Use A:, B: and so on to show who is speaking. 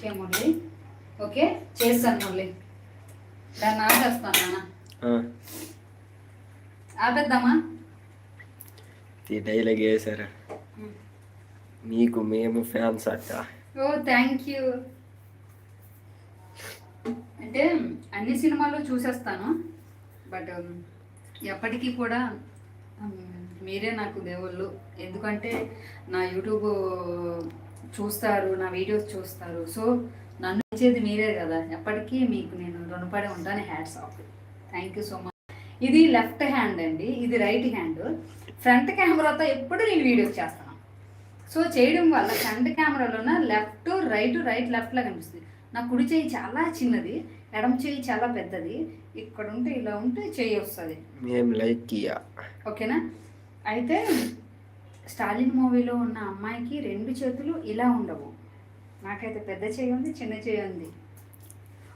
A: Okay Murali, okay చేస్తాను మురళి. దాన్ని ఆపేస్తాను నాన్న. ఆపేద్దామా?
B: డైలాగ్ వేసారా? నీకు మేము ఫ్యాన్స్ అక్క.
A: ఓ థ్యాంక్ యూ. అంటే అన్ని సినిమాలు చూసేస్తాను, బట్ ఎప్పటికీ కూడా మీరే నాకు దేవుళ్ళు. ఎందుకంటే నా యూట్యూబ్ చూస్తారు, నా వీడియోస్ చూస్తారు. సో నన్ను ఇచ్చేది మీరే కదా, ఎప్పటికీ మీకు నేను రుణపడి ఉంటాను. Hats off. Thank you so much. ఇది లెఫ్ట్ హ్యాండ్ అండి, ఇది రైట్ హ్యాండ్. ఫ్రంట్ కెమెరాతో ఎప్పుడు నేను వీడియోస్ చేస్తాను. సో చేయడం వల్ల ఫ్రంట్ కెమెరాలోన లెఫ్ట్ రైట్, రైట్ లెఫ్ట్ లా కనిపిస్తుంది. నా కుడి చేయి చాలా చిన్నది, ఎడమ చేయి చాలా పెద్దది. ఇక్కడ ఉంటే ఇలా ఉంటే చేయి వస్తుంది. ఓకేనా? అయితే స్టాలిన్ మూవీలో ఉన్న అమ్మాయికి 2 చేతులు ఇలా ఉండవు. నాకైతే పెద్ద చేయి ఉంది, చిన్న చేయి ఉంది.